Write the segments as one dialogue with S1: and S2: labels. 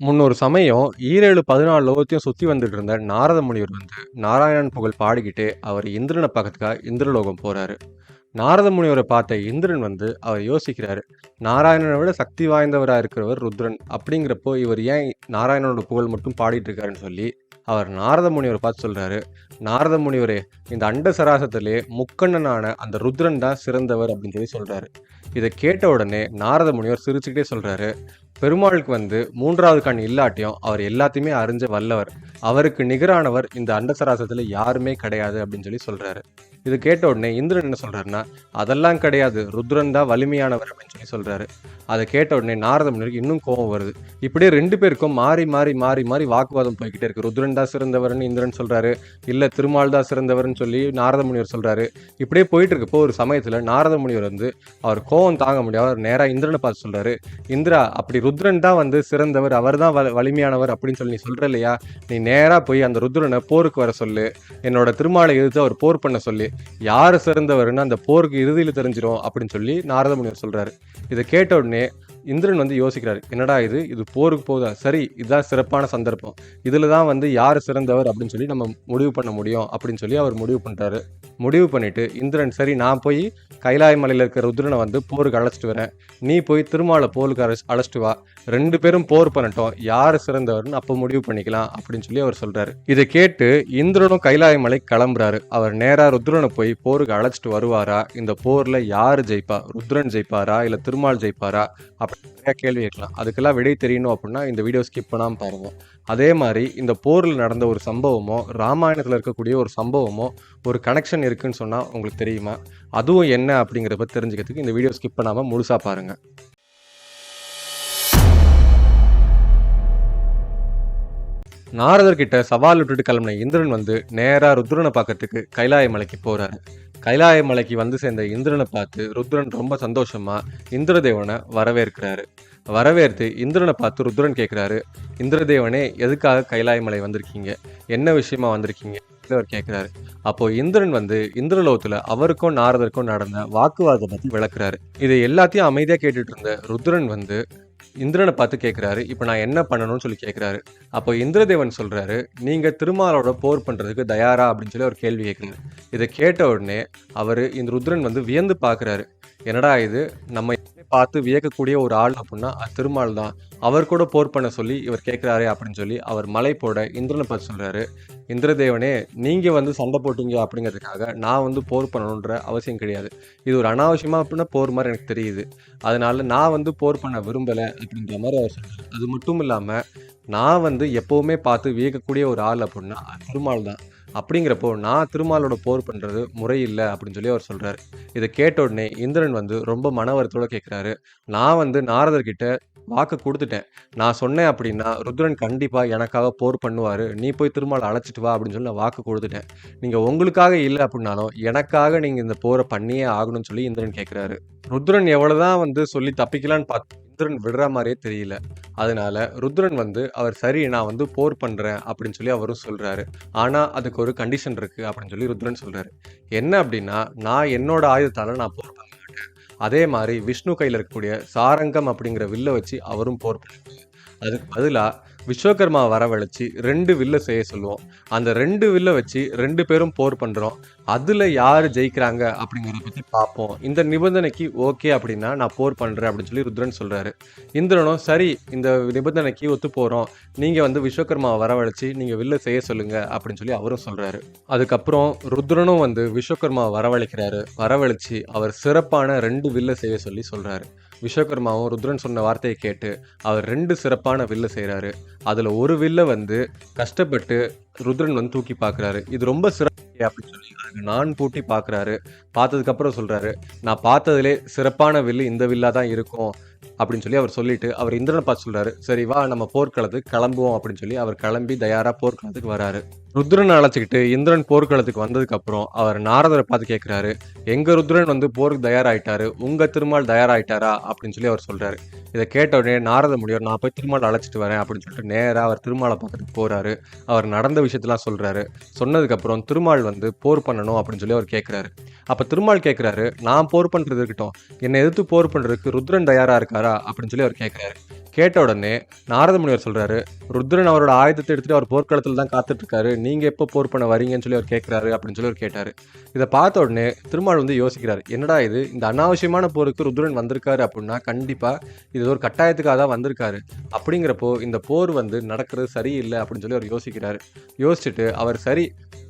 S1: முன்னொரு சமயம் ஈரேழு 14 லோகத்தையும் சுத்தி வந்துட்டு இருந்த நாரத முனிவர் நாராயணன் புகழ் பாடிக்கிட்டே அவர் இந்திரனை பார்க்கறதுக்காக இந்திரலோகம் போறாரு. நாரத முனிவரை பார்த்த இந்திரன் அவர் யோசிக்கிறாரு. நாராயணனை விட சக்தி வாய்ந்தவரா இருக்கிறவர் ருத்ரன். அப்படிங்கிறப்போ இவர் ஏன் நாராயணனோட புகழ் மட்டும் பாடிட்டு இருக்காருன்னு சொல்லி அவர் நாரத முனிவரை பார்த்து சொல்றாரு. நாரத முனிவரே, இந்த அண்ட சராசத்திலே முக்கண்ணனான அந்த ருத்ரன் தான் சிறந்தவர் அப்படின்னு சொல்றாரு. இதை கேட்ட உடனே நாரத முனிவர் சிரிச்சுக்கிட்டே சொல்றாரு, பெருமாளுக்கு மூன்றாவது கண் இல்லாட்டியும் அவர் எல்லாத்தையுமே அறிஞ்ச வல்லவர். அவருக்கு நிகரானவர் இந்த அண்டசராசத்துல யாருமே கிடையாது அப்படின்னு சொல்றாரு. இது கேட்ட உடனே இந்திரன் என்ன சொல்றாருன்னா, அதெல்லாம் கிடையாது, ருத்ரன் தான் வலிமையானவர் அப்படின்னு சொல்றாரு. அதை கேட்ட உடனே நாரத முனிவருக்கு இன்னும் கோபம் வருது. இப்படியே ரெண்டு பேருக்கும் மாறி மாறி மாறி மாறி வாக்குவாதம் போய்கிட்டே இருக்கு. ருத்ரன் தான் சிறந்தவர்னு இந்திரன் சொல்றாரு, இல்ல திருமால் தான் சிறந்தவர்னு சொல்லி நாரத முனிவர் சொல்றாரு. இப்படியே போயிட்டு இருக்கப்போ ஒரு சமயத்துல நாரத முனிவர் அவர் கோபம் தாங்க முடியாது, அவர் நேரா இந்திரனை பார்த்து சொல்றாரு, இந்திரா, அப்படி ருத்ரன் தான் சிறந்தவர், அவர் தான் வலிமையானவர் அப்படின்னு சொல்லி நீ சொல்ற இல்லையா, நீ நேரா போய் அந்த ருத்ரனை போருக்கு வர சொல்லு, என்னோட திருமாலை எதிர்த்து அவர் போர் பண்ண சொல்லி, யாரு சிறந்தவர்னு அந்த போருக்கு இறுதியில் தெரிஞ்சிடும் அப்படின்னு சொல்லி நாரத முனிவர் சொல்றாரு. இதை கேட்ட உடனே இந்திரன் யோசிக்கிறாரு, என்னடா இது போருக்கு போதா, சரி இதுதான் சிறப்பான சந்தர்ப்பம், இதுல தான் யாரு சிறந்தவர் அப்படின்னு சொல்லி நம்ம முடிவு பண்ண முடியும் அப்படின்னு சொல்லி அவர் முடிவு பண்றாரு. முடிவு பண்ணிட்டு இந்திரன், சரி நான் போய் கைலாய மலையில இருக்கிற ருத்ரனை போருக்கு அழைச்சிட்டு வரேன், நீ போய் திருமாலை போருக்கு அழைச்சிட்டு வா, ரெண்டு பேரும் போர் பண்ணட்டும், யாரு சிறந்தவர்னு அப்போ முடிவு பண்ணிக்கலாம் அப்படின்னு சொல்லி அவர் சொல்றாரு. இதை கேட்டு இந்திரனும் கைலாய மலை கிளம்புறாரு. அவர் நேரா ருத்ரனை போய் போருக்கு அழைச்சிட்டு வருவாரா, இந்த போர்ல யாரு ஜெயிப்பா, ருத்ரன் ஜெயிப்பாரா இல்ல திருமால் ஜெயிப்பாரா நிறைய கேள்வி இருக்கலாம். அதுக்கெல்லாம் விடை தெரியணும் அப்படின்னா இந்த வீடியோ ஸ்கிப் பண்ணாம பாருங்க. அதே மாதிரி இந்த போரில் நடந்த ஒரு சம்பவமோ ராமாயணத்தில் இருக்கக்கூடிய ஒரு சம்பவமோ ஒரு கனெக்ஷன் இருக்குன்னு சொன்னா உங்களுக்கு தெரியுமா, அதுவும் என்ன அப்படிங்கிறத பற்றி தெரிஞ்சுக்கிறதுக்கு இந்த வீடியோ ஸ்கிப் பண்ணாம முழுசா பாருங்க. நாரதர்கிட்ட சவால் விட்டுட்டு கிளம்பின இந்திரன் நேரா ருத்ரனை பார்க்கறதுக்கு கைலாய மலைக்கு போறாரு. கைலாய மலைக்கு சேர்ந்த இந்திரனை பார்த்து ருத்ரன் ரொம்ப சந்தோஷமா இந்திரதேவனை வரவேற்கிறாரு. வரவேற்று இந்திரனை பார்த்து ருத்ரன் கேட்கிறாரு, இந்திரதேவனே, எதுக்காக கைலாய மலை வந்திருக்கீங்க, என்ன விஷயமா வந்திருக்கீங்க அவர் கேட்கிறாரு. அப்போ இந்திரன் இந்திரலோகத்துல அவருக்கும் நாரதருக்கும் நடந்த வாக்குவாதத்தை பத்தி விளக்குறாரு. இது எல்லாத்தையும் அமைதியா கேட்டுட்டு இருந்த ருத்ரன் இந்திரனை பார்த்து கேட்கிறாரு, இப்ப நான் என்ன பண்ணணும்னு சொல்லி கேட்கிறாரு. அப்போ இந்திரதேவன் சொல்றாரு, நீங்க திருமாலோட போர் பண்றதுக்கு தயாரா அப்படின்னு சொல்லி ஒரு கேள்வி கேட்கிறாரு. இதை கேட்ட உடனே இந்த ருத்ரன் வியந்து பாக்குறாரு, என்னடா இது, நம்ம பார்த்து வியக்கக்கூடிய ஒரு ஆள் அப்படின்னா திருமால் தான், அவர் கூட போர் பண்ண சொல்லி இவர் கேட்கிறாரு அப்படின்னு சொல்லி அவர் மலை போட இந்திரனை பார்த்து சொல்றாரு, இந்திரதேவனே, நீங்க சண்டை போட்டீங்க அப்படிங்கிறதுக்காக நான் போர் பண்ணணுன்ற அவசியம் கிடையாது, இது ஒரு அனாவசியமா அப்படின்னா போர் மாதிரி எனக்கு தெரியுது, அதனால நான் போர் பண்ண விரும்பலை அப்படின்ற மாதிரி அவர் சொல்றாரு. அது மட்டும் இல்லாம நான் எப்பவுமே பார்த்து வியக்கக்கூடிய ஒரு ஆள் அப்படின்னா திருமால் தான், அப்படிங்கிறப்போ நான் திருமாலோட போர் பண்றது முறையில்லை அப்படின்னு சொல்லி அவர் சொல்றாரு. இதை கேட்ட உடனே இந்திரன் ரொம்ப மனவரத்தோட கேட்கிறாரு, நான் நாரதர்கிட்ட வாக்கு கொடுத்துட்டேன், நான் சொன்னேன் அப்படின்னா ருத்ரன் கண்டிப்பா எனக்காக போர் பண்ணுவாரு, நீ போய் திருமாலை அழைச்சிட்டு வா அப்படின்னு சொல்லி நான் வாக்கு கொடுத்துட்டேன், நீங்க உங்களுக்காக இல்லை அப்படின்னாலும் எனக்காக நீங்க இந்த போரை பண்ணியே ஆகணும்னு சொல்லி இந்திரன் கேட்கிறாரு. ருத்ரன் எவ்வளவுதான் சொல்லி தப்பிக்கலான்னு பார்த்து ருத்ரன் விடுற மாதிரியே தெரியல. அதனால ருத்ரன் அவர் சரி நான் போர் பண்றேன் அப்படின்னு சொல்லி அவரும் சொல்றாரு. ஆனா அதுக்கு ஒரு கண்டிஷன் இருக்கு அப்படின்னு சொல்லி ருத்ரன் சொல்றாரு. என்ன அப்படின்னா, நான் என்னோட ஆயுதத்தால நான் போர் பண்ண மாட்டேன், அதே மாதிரி விஷ்ணு கையில இருக்கக்கூடிய சாரங்கம் அப்படிங்கிற வில்ல வச்சு அவரும் போர் பண்ணுவாங்க. அதுக்கு பதிலா விஸ்வகர்மா வரவழைச்சு 2 வில்ல செய்ய சொல்லுவோம், அந்த 2 வில்ல வச்சு 2 பேரும் போர் பண்றோம், அதுல யாரு ஜெயிக்கிறாங்க அப்படிங்கிறத பத்தி பார்ப்போம், இந்த நிபந்தனைக்கு ஓகே அப்படின்னா நான் போர் பண்றேன் அப்படின்னு சொல்லி ருத்ரன் சொல்றாரு. இந்திரனும் சரி, இந்த நிபந்தனைக்கு ஒத்து போறோம், நீங்க விஸ்வகர்மாவை வரவழைச்சு நீங்க வில்ல செய்ய சொல்லுங்க அப்படின்னு சொல்லி அவரும் சொல்றாரு. அதுக்கப்புறம் ருத்ரனும் விஸ்வகர்மாவை வரவழைச்சு அவர் சிறப்பான 2 வில்ல செய்ய சொல்லி சொல்றாரு. விஸ்வகர்மாவும் ருத்ரன் சொன்ன வார்த்தையை கேட்டு அவர் 2 சிறப்பான வில்ல செய்கிறாரு. அதில் ஒரு வில்ல கஷ்டப்பட்டு ருத்ரன் தூக்கி பார்க்குறாரு. இது ரொம்ப சிறப்பு அப்படின்னு சொல்லி அதுக்கு நான் பூட்டி பார்க்குறாரு. பார்த்ததுக்கப்புறம் சொல்கிறாரு, நான் பார்த்ததுலே சிறப்பான வில்லு இந்த வில்லாக தான் இருக்கும் அப்படின்னு சொல்லி அவர் சொல்லிட்டு அவர் இந்திரனை பார்த்து சொல்றாரு, சரி வா நம்ம போர்க்களத்துக்கு கிளம்புவோம் அப்படின்னு சொல்லி அவர் கிளம்பி தயாரா போர்க்களத்துக்கு வராரு. ருத்ரனை அழைச்சிக்கிட்டு இந்திரன் போர்க்களத்துக்கு வந்ததுக்கு அப்புறம் அவர் நாரதரை பார்த்து கேட்கிறாரு, எங்க ருத்ரன் போருக்கு தயாராயிட்டாரு, உங்க திருமால் தயாராயிட்டாரா அப்படின்னு சொல்லி அவர் சொல்றாரு. இதை கேட்ட உடனே நாரத முனிவர், நான் போய் திருமால் அழைச்சிட்டு வரேன் அப்படின்னு சொல்லிட்டு நேராக அவர் திருமாலை பார்க்கறதுக்கு போறாரு. அவர் நடந்த விஷயத்தெல்லாம் சொல்றாரு. சொன்னதுக்கு அப்புறம் திருமால் போர் பண்ணணும் அப்படின்னு சொல்லி அவர் கேட்கிறாரு. அப்ப திருமால் கேட்கிறாரு, நான் போர் பண்றது இருக்கட்டும், என்னை எதிர்த்து போர் பண்றதுக்கு ருத்ரன் தயாரா இருக்காரா அப்படின்னு சொல்லி அவர் கேட்கிறாரு. கேட்ட உடனே நாரத முனிவர் சொல்றாரு, ருத்ரன் அவரோட ஆயுதத்தை எடுத்துட்டு அவர் போர்க்களத்தில் தான் காத்துட்டு இருக்காரு, நீங்க எப்போ போர் பண்ண வரீங்கன்னு சொல்லி அவர் கேட்கிறாரு அப்படின்னு சொல்லி அவர் கேட்டாரு. இதை பார்த்த உடனே திருமால் வந்து யோசிக்கிறாரு, என்னடா இது, இந்த அனாவசியமான போருக்கு ருத்ரன் வந்திருக்காரு அப்படின்னா கண்டிப்பா இது ஒரு கட்டாயத்துக்காக தான் வந்திருக்காரு. அப்படிங்கிறப்போ இந்த போர் வந்து நடக்கிறது சரியில்லை அப்படின்னு சொல்லி அவர் யோசிக்கிறாரு. யோசிச்சுட்டு அவர் சரி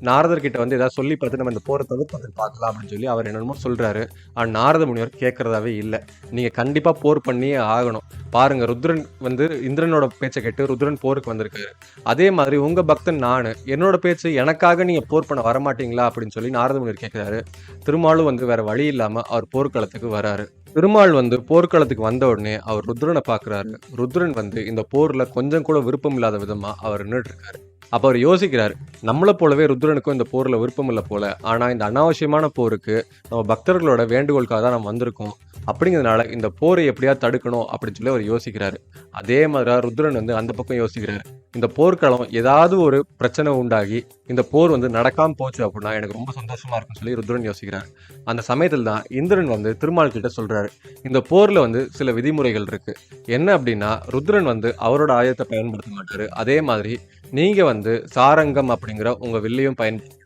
S1: நாரதர்கிட்ட வந்து ஏதாவது சொல்லி பார்த்து நம்ம இந்த போரை தவிர்த்து பார்க்கலாம் அப்படின்னு சொல்லி அவர் என்னென்னமோ சொல்றாரு. ஆனால் நாரத முனிவர் கேட்கறதாவே இல்லை. நீங்க கண்டிப்பா போர் பண்ணியே ஆகணும். பாருங்க, ருத்ரன் வந்து இந்திரனோட பேச்சை கேட்டு ருத்ரன் போருக்கு வந்திருக்காரு. அதே மாதிரி உங்க பக்தன் நானு, என்னோட பேச்சு எனக்காக நீங்க போர் பண்ண வரமாட்டீங்களா அப்படின்னு சொல்லி நாரத முனிவர் கேட்கிறாரு. திருமாலும் வந்து வேற வழி இல்லாம அவர் போர்க்களத்துக்கு வராரு. திருமால் வந்து போர்க்களத்துக்கு வந்த உடனே அவர் ருத்ரனை பார்க்குறாரு. ருத்ரன் வந்து இந்த போர்ல கொஞ்சம் கூட விருப்பம் இல்லாத விதமா அவர் நின்றுட்டு இருக்காரு. அப்போ அவர் யோசிக்கிறார், நம்மளை போலவே ருத்ரனுக்கும் இந்த போரில் விருப்பம் இல்லை போல, ஆனால் இந்த அனாவசியமான போருக்கு நம்ம பக்தர்களோட வேண்டுகோளுக்காக தான் நம்ம வந்திருக்கோம். அப்படிங்கிறதுனால இந்த போரை எப்படியா தடுக்கணும் அப்படின்னு சொல்லி அவர் யோசிக்கிறாரு. அதே மாதிரி ருத்ரன் வந்து அந்த பக்கம் யோசிக்கிறாரு, இந்த போர்க்களம் ஏதாவது ஒரு பிரச்சனை உண்டாகி இந்த போர் வந்து நடக்காம போச்சு அப்படின்னா எனக்கு ரொம்ப சந்தோஷமா இருக்குன்னு சொல்லி ருத்ரன் யோசிக்கிறார். அந்த சமயத்தில் தான் இந்திரன் வந்து திருமால் கிட்ட சொல்றாரு, இந்த போர்ல வந்து சில விதிமுறைகள் இருக்கு. என்ன அப்படின்னா, ருத்ரன் வந்து அவரோட ஆயுதத்தை பயன்படுத்த மாட்டாரு. அதே மாதிரி நீங்க வந்து சாரங்கம் அப்படிங்கிற உங்க வில்லையும் பயன்படுத்த,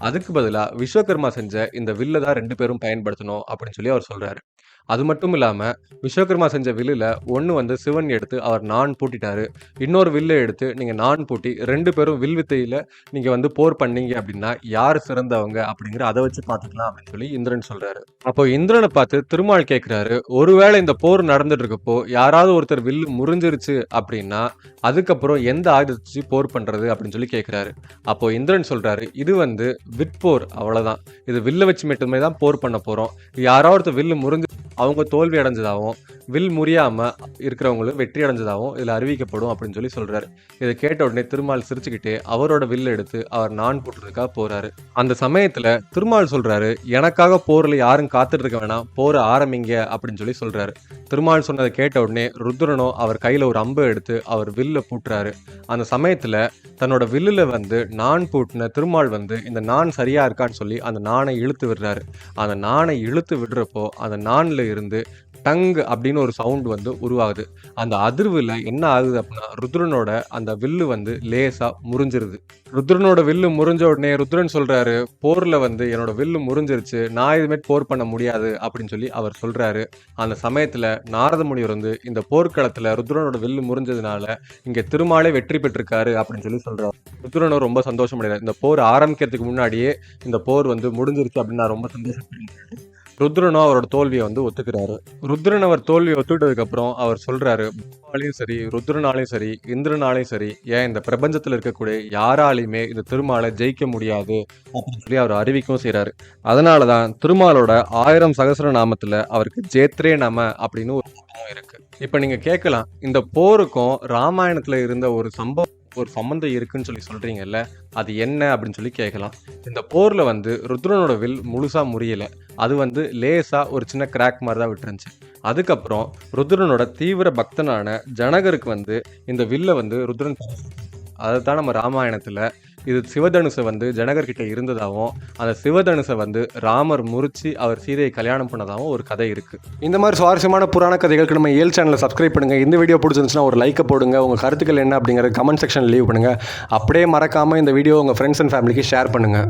S1: அதுக்கு பதிலா விஸ்வகர்மா செஞ்ச இந்த வில்லை தான் 2 பேரும் பயன்படுத்தணும் அப்படின்னு சொல்லி அவர் சொல்றாரு. அது மட்டும் இல்லாம விஸ்வகர்மா செஞ்ச வில்லுல ஒண்ணு வந்து சிவன் எடுத்து அவர் நான் பூட்டிட்டாரு. இன்னொரு வில்லை எடுத்து நீங்க நான் பூட்டி 2 பேரும் வில் வித்தையில நீங்க வந்து போர் பண்ணீங்க அப்படின்னா யார் சிறந்தவங்க அப்படிங்கிற அதை வச்சு பார்த்துக்கலாம் அப்படின்னு சொல்லி இந்திரன் சொல்றாரு. அப்போ இந்திரனை பார்த்து திருமால் கேட்கிறாரு, ஒருவேளை இந்த போர் நடந்துட்டு இருக்கப்போ யாராவது ஒருத்தர் வில்லு முறிஞ்சிருச்சு அப்படின்னா அதுக்கப்புறம் எந்த ஆயுதத்தை வச்சு போர் பண்றது அப்படின்னு சொல்லி கேட்கிறாரு. அப்போ இந்திரன் சொல்றாரு, இது வந்து விற்போர், அவ்வளவுதான். இது வில்ல வச்சு மட்டுமே தான் போர் பண்ண போறோம். யாராவது ஒருத்தர் வில்லு முறிஞ்சு அவங்க தோல்வி அடைஞ்சதாகவும் வில் முறியாம இருக்கிறவங்களும் வெற்றி அடைஞ்சதாகவும் இதுல அறிவிக்கப்படும் அப்படின்னு சொல்லி சொல்றாரு. இதை கேட்ட உடனே திருமால் சிரிச்சுக்கிட்டே அவரோட வில்ல எடுத்து அவர் நான் போட்டுறதுக்காக போறாரு. அந்த சமயத்துல திருமால் சொல்றாரு, எனக்காக போர்ல யாரும் காத்துட்டு இருக்க வேணாம், போற ஆரம்பிங்க அப்படின்னு சொல்லி சொல்றாரு. திருமால் சொன்னதை கேட்ட உடனே ருத்ரனோ அவர் கையில ஒரு அம்பை எடுத்து அவர் வில்ல பூட்டுறாரு. அந்த சமயத்துல தன்னோட வில்லுல வந்து நான் பூட்டின திருமால் வந்து இந்த நான் சரியா இருக்கான்னு சொல்லி அந்த நாணை இழுத்து விடுறாரு. அந்த நாணை இழுத்து விடுறப்போ அந்த நான்ல இருந்து டங் அப்படின்னு ஒரு சவுண்ட் வந்து உருவாகுது. அந்த அதிர்வுல என்ன ஆகுது அப்படின்னா, ருத்ரனோட அந்த வில்லு வந்து லேசா முறிஞ்சிருது. ருத்ரனோட வில்லு முறிஞ்ச உடனே ருத்ரன் சொல்றாரு, போர்ல வந்து என்னோட வில்லு முறிஞ்சிருச்சு, நான் இதுமாரி போர் பண்ண முடியாது அப்படின்னு சொல்லி அவர் சொல்றாரு. அந்த சமயத்துல நாரத முனிவர் வந்து இந்த போர்க்களத்துல ருத்ரனோட வில்லு முறிஞ்சதுனால இங்க திருமாலே வெற்றி பெற்றிருக்காரு அப்படின்னு சொல்லி சொல்றாரு. ருத்ரனும் ரொம்ப சந்தோஷம் அடைகிறார். இந்த போர் ஆரம்பிக்கிறதுக்கு முன்னாடியே இந்த போர் வந்து முடிஞ்சிருச்சு அப்படின்னு நான் ரொம்ப சந்தோஷப்படுறேன். ருத்ரனும் அவரோட தோல்வியை வந்து ஒத்துக்கிறாரு. ருத்ரன் அவர் தோல்வியை ஒத்துக்கிட்டதுக்கு அப்புறம் அவர் சொல்றாரு, பிரம்மாலையும் சரி, ருத்ரனாலையும் சரி, இந்திரனாலையும் சரி, ஏன் இந்த பிரபஞ்சத்துல இருக்கக்கூடிய யாராலையுமே இந்த திருமாலை ஜெயிக்க முடியாது அப்படின்னு சொல்லி அவர் அறிவிக்கவும் செய்யறாரு. அதனாலதான் திருமாலோட 1000 சகஸ்ர நாமத்துல அவருக்கு ஜேத்ரே நம அப்படின்னு ஒரு நாமம் இருக்கு. இப்ப நீங்க கேட்கலாம், இந்த போருக்கும் ராமாயணத்துல இருந்த ஒரு சம்பந்தம் இருக்குன்னு சொல்லி சொல்றீங்கல்ல, அது என்ன அப்படின்னு சொல்லி கேட்கலாம். இந்த போர்ல வந்து ருத்ரனோட வில் முழுசா முறியல, அது வந்து லேசா ஒரு சின்ன கிராக் மாதிரி தான் விட்டுருந்துச்சு. அதுக்கப்புறம் ருத்ரனோட தீவிர பக்தனான ஜனகருக்கு வந்து இந்த வில்ல வந்து ருத்ரன், அதைத்தான் நம்ம ராமாயணத்துல இது சிவதனுசை வந்து ஜனகர்கிட்ட இருந்ததாகவும் அந்த சிவதனுசை வந்து ராமர் முறிச்சு அவர் சீதையை கல்யாணம் பண்ணதாகவும் ஒரு கதை இருக்கு. இந்த மாதிரி சுவாரஸ்யமான புராண கதைகளுக்கு நம்ம ஏல் சேனலை சப்ஸ்கிரைப் பண்ணுங்க. இந்த வீடியோ பிடிச்சிருந்துச்சுன்னா ஒரு லைக்கை போடுங்க. உங்க கருத்துக்கள் என்ன அப்படிங்கிற கமெண்ட் செக்ஷன் லீவ் பண்ணுங்க. அப்படியே மறக்காம இந்த வீடியோ உங்க ஃப்ரெண்ட்ஸ் அண்ட் ஃபேமிலிக்கு ஷேர் பண்ணுங்க.